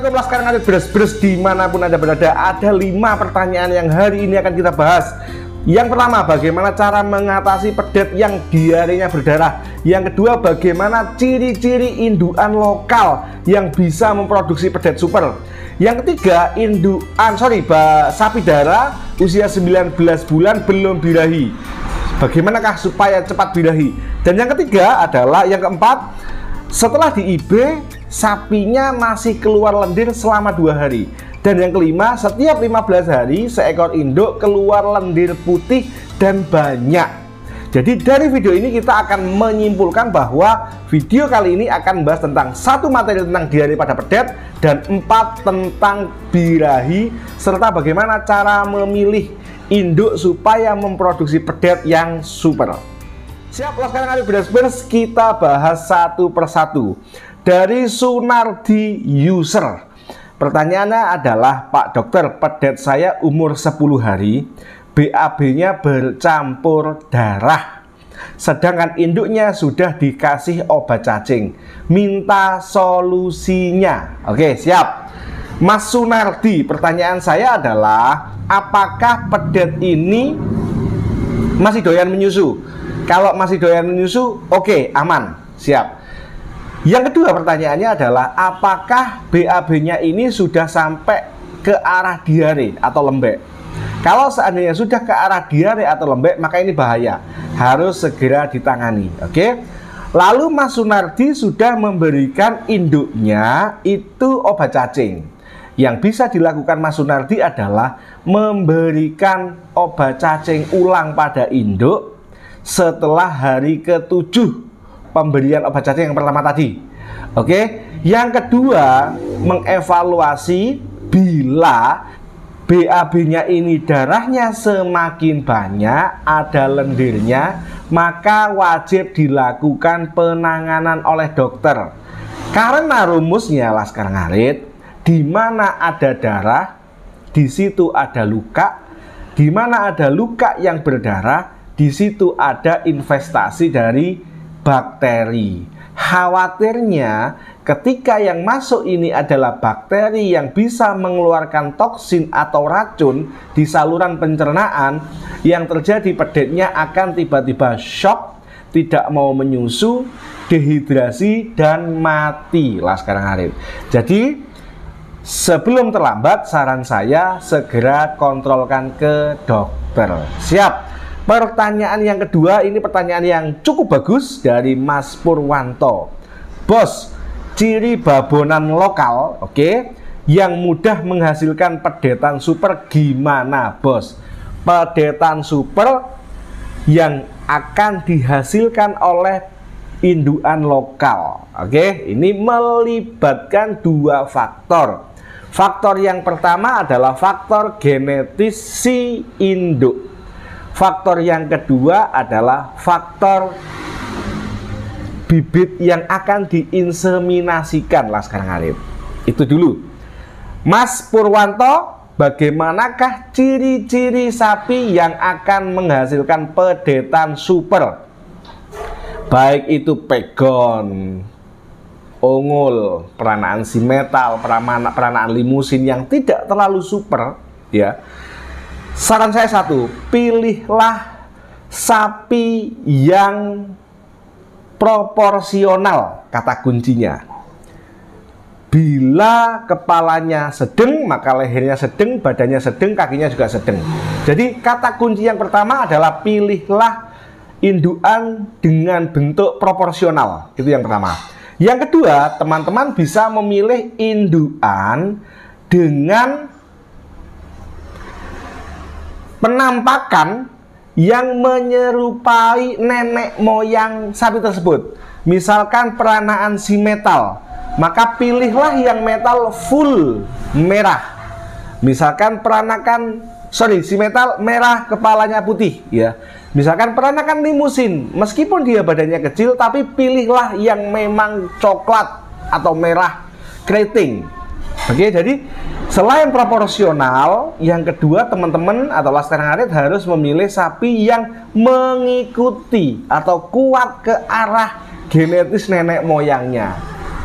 Assalamualaikum Laskar Ngarit Bres-Bres dimanapun Anda berada. Ada 5 pertanyaan yang hari ini akan kita bahas. Yang pertama, bagaimana cara mengatasi pedet yang diarenya berdarah. Yang kedua, bagaimana ciri-ciri indukan lokal yang bisa memproduksi pedet super. Yang ketiga, sapi darah usia 19 bulan belum birahi. Bagaimanakah supaya cepat birahi? Dan yang ketiga adalah yang keempat, setelah di IB sapinya masih keluar lendir selama 2 hari. Dan yang kelima, setiap 15 hari seekor induk keluar lendir putih dan banyak. Jadi dari video ini kita akan menyimpulkan bahwa video kali ini akan membahas tentang 1 materi tentang diare pada pedet, dan 4 tentang birahi, serta bagaimana cara memilih induk supaya memproduksi pedet yang super. Siap, Laskar Ngarit Bres-Bres, kita bahas satu persatu. Dari Sunardi User, pertanyaannya adalah, Pak Dokter, pedet saya umur 10 hari, BAB-nya bercampur darah, sedangkan induknya sudah dikasih obat cacing, minta solusinya. Oke, siap Mas Sunardi, pertanyaan saya adalah, apakah pedet ini masih doyan menyusu? Kalau masih doyan menyusu, oke, aman, siap. Yang kedua pertanyaannya adalah, apakah BAB-nya ini sudah sampai ke arah diare atau lembek? Kalau seandainya sudah ke arah diare atau lembek, maka ini bahaya, harus segera ditangani. Oke. Lalu Mas Sunardi sudah memberikan induknya itu obat cacing. Yang bisa dilakukan Mas Sunardi adalah memberikan obat cacing ulang pada induk setelah hari ke-7 pemberian obat cacing yang pertama tadi. Oke. Yang kedua, mengevaluasi bila BAB-nya ini darahnya semakin banyak, ada lendirnya, maka wajib dilakukan penanganan oleh dokter. Karena rumusnya, Laskar Ngarit, di mana ada darah, di situ ada luka. Di mana ada luka yang berdarah, di situ ada investasi dari bakteri. Khawatirnya ketika yang masuk ini adalah bakteri yang bisa mengeluarkan toksin atau racun di saluran pencernaan, yang terjadi pedetnya akan tiba-tiba shock, tidak mau menyusu, dehidrasi, dan mati, Laskar Ngarit. Jadi sebelum terlambat, saran saya segera kontrolkan ke dokter. Siap. Pertanyaan yang kedua, ini pertanyaan yang cukup bagus dari Mas Purwanto. Bos, ciri babonan lokal, oke, yang mudah menghasilkan pedetan super gimana, Bos? Pedetan super yang akan dihasilkan oleh indukan lokal, oke, ini melibatkan 2 faktor. Faktor yang pertama adalah faktor genetis si induk. Faktor yang kedua adalah faktor bibit yang akan diinseminasikan, Laskar Ngarit. Itu dulu. Mas Purwanto, bagaimanakah ciri-ciri sapi yang akan menghasilkan pedetan super? Baik itu pegon, ungul, peranaan simetal, peranaan limusin yang tidak terlalu super, ya. Saran saya satu, pilihlah sapi yang proporsional, kata kuncinya. Bila kepalanya sedang, maka lehernya sedang, badannya sedang, kakinya juga sedang. Jadi kata kunci yang pertama adalah pilihlah indukan dengan bentuk proporsional. Itu yang pertama. Yang kedua, teman-teman bisa memilih indukan dengan penampakan yang menyerupai nenek moyang sapi tersebut. Misalkan peranaan si metal, maka pilihlah yang metal full merah. Misalkan si metal merah, kepalanya putih, ya. Misalkan peranakan limusin, meskipun dia badannya kecil, tapi pilihlah yang memang coklat atau merah keriting. Oke, jadi selain proporsional, yang kedua teman-teman atau Laskar Ngarit harus memilih sapi yang mengikuti atau kuat ke arah genetis nenek moyangnya.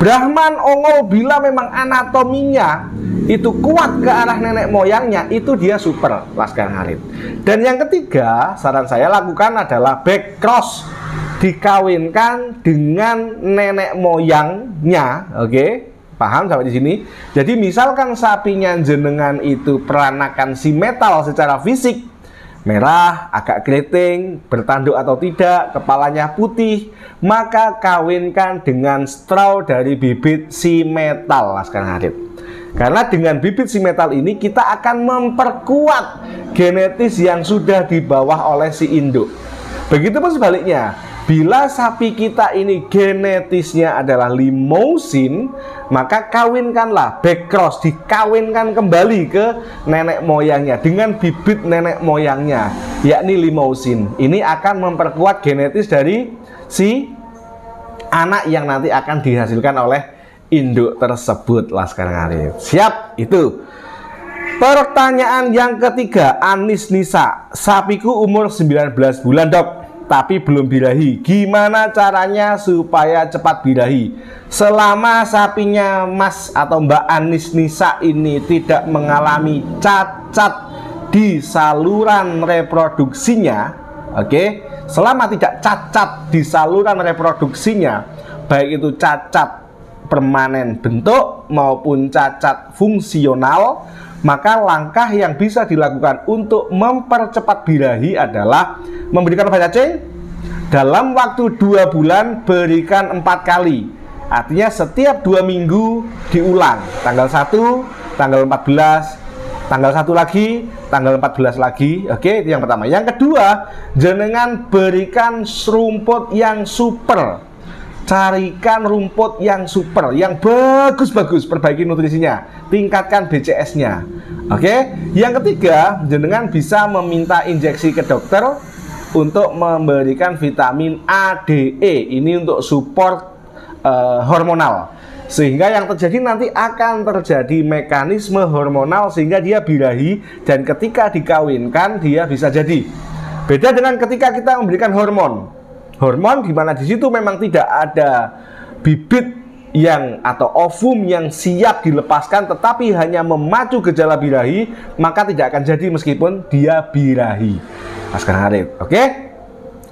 Brahman Ongol bila memang anatominya itu kuat ke arah nenek moyangnya, itu dia super, Laskar Harip. Dan yang ketiga, saran saya lakukan adalah back cross, dikawinkan dengan nenek moyangnya. Oke, paham sampai di sini? Jadi misalkan sapinya jenengan itu peranakan si metal secara fisik, merah, agak keriting, bertanduk atau tidak, kepalanya putih, maka kawinkan dengan straw dari bibit si metal, Laskar Harip. Karena dengan bibit si metal ini kita akan memperkuat genetis yang sudah dibawa oleh si induk. Begitupun sebaliknya, bila sapi kita ini genetisnya adalah limousin, maka kawinkanlah back cross, dikawinkan kembali ke nenek moyangnya dengan bibit nenek moyangnya, yakni limousin. Ini akan memperkuat genetis dari si anak yang nanti akan dihasilkan oleh induk tersebut, Laskar Harip. Siap, itu. Pertanyaan yang ketiga, Anis Nisa. Sapiku umur 19 bulan, Dok, tapi belum birahi. Gimana caranya supaya cepat birahi? Selama sapinya Mas atau Mbak Anis Nisa ini tidak mengalami cacat di saluran reproduksinya, oke? Selama tidak cacat di saluran reproduksinya, baik itu cacat permanen bentuk maupun cacat fungsional, maka langkah yang bisa dilakukan untuk mempercepat birahi adalah memberikan obat cacing dalam waktu 2 bulan, berikan 4 kali. Artinya setiap 2 minggu diulang, tanggal 1, tanggal 14, tanggal 1 lagi, tanggal 14 lagi. Oke, itu yang pertama. Yang kedua, jenengan berikan rumput yang super. Carikan rumput yang super, yang bagus-bagus, perbaiki nutrisinya, tingkatkan BCS-nya. Oke. Yang ketiga, jenengan bisa meminta injeksi ke dokter untuk memberikan vitamin A, D, E. Ini untuk support hormonal. Sehingga yang terjadi nanti akan terjadi mekanisme hormonal sehingga dia birahi, dan ketika dikawinkan dia bisa jadi. Beda dengan ketika kita memberikan hormon. Hormon di mana di situ memang tidak ada bibit yang atau ovum yang siap dilepaskan, tetapi hanya memacu gejala birahi, maka tidak akan jadi meskipun dia birahi, Laskar Harip. Oke?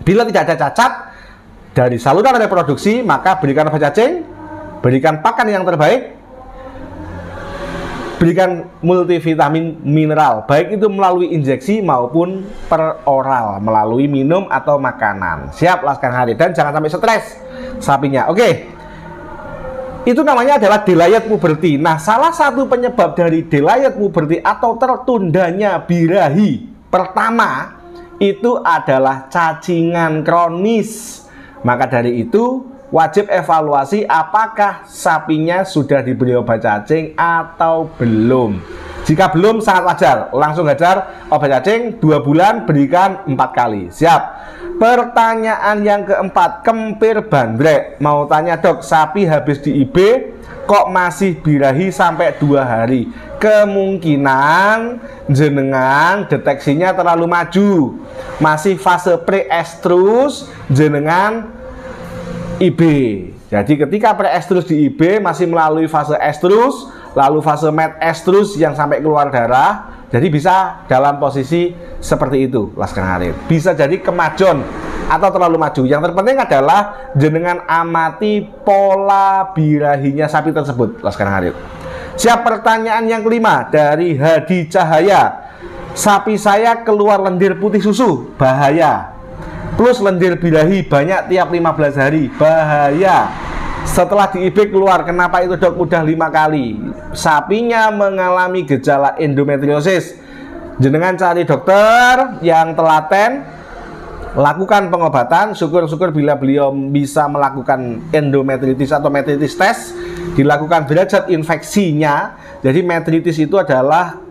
Bila tidak ada cacat dari saluran reproduksi, maka berikan obat cacing, berikan pakan yang terbaik, berikan multivitamin mineral, baik itu melalui injeksi maupun per oral, melalui minum atau makanan. Siap, Laskar Harip. Dan jangan sampai stres sapinya. Oke, itu namanya adalah delayed puberty. Nah, salah satu penyebab dari delayed puberty atau tertundanya birahi pertama itu adalah cacingan kronis. Maka dari itu wajib evaluasi apakah sapinya sudah diberi obat cacing atau belum. Jika belum, sangat wajar, langsung hajar obat cacing 2 bulan, berikan 4 kali. Siap. Pertanyaan yang keempat, Kempir Bandrek mau tanya, Dok, sapi habis di IB kok masih birahi sampai 2 hari. Kemungkinan jenengan deteksinya terlalu maju, masih fase pre-estrus jenengan IB. Jadi ketika pre-estrus di IB masih melalui fase estrus, lalu fase med-estrus yang sampai keluar darah. Jadi bisa dalam posisi seperti itu, Laskar Harip. Bisa jadi kemajon atau terlalu maju. Yang terpenting adalah jenengan amati pola birahinya sapi tersebut, Laskar Harip. Siap. Pertanyaan yang kelima dari Hadi Cahaya. Sapi saya keluar lendir putih susu, bahaya. Plus lendir birahi banyak tiap 15 hari, bahaya. Setelah di IB keluar, kenapa itu, Dok, udah 5 kali? Sapinya mengalami gejala endometriosis. Jenengan cari dokter yang telaten, lakukan pengobatan. Syukur-syukur bila beliau bisa melakukan endometritis atau metritis test, dilakukan derajat infeksinya. Jadi metritis itu adalah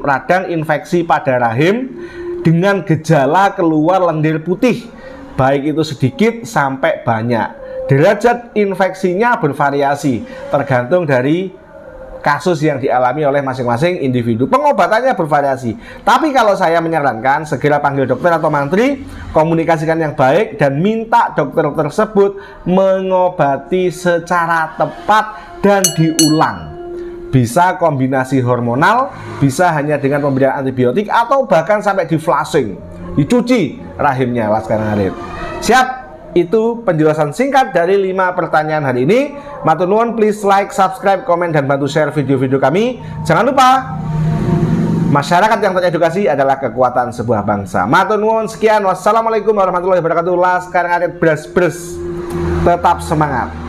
radang infeksi pada rahim dengan gejala keluar lendir putih, baik itu sedikit sampai banyak. Derajat infeksinya bervariasi tergantung dari kasus yang dialami oleh masing-masing individu. Pengobatannya bervariasi. Tapi kalau saya menyarankan, segera panggil dokter atau mantri, komunikasikan yang baik, dan minta dokter tersebut mengobati secara tepat dan diulang. Bisa kombinasi hormonal, bisa hanya dengan pemberian antibiotik, atau bahkan sampai di flushing, dicuci rahimnya Laskar Ngarit. Siap? Itu penjelasan singkat dari 5 pertanyaan hari ini. Matur nuwun, please like, subscribe, komen, dan bantu share video-video kami. Jangan lupa, masyarakat yang teredukasi adalah kekuatan sebuah bangsa. Matur nuwun, sekian. Wassalamualaikum warahmatullahi wabarakatuh. Laskar Ngarit bres-bres. Tetap semangat.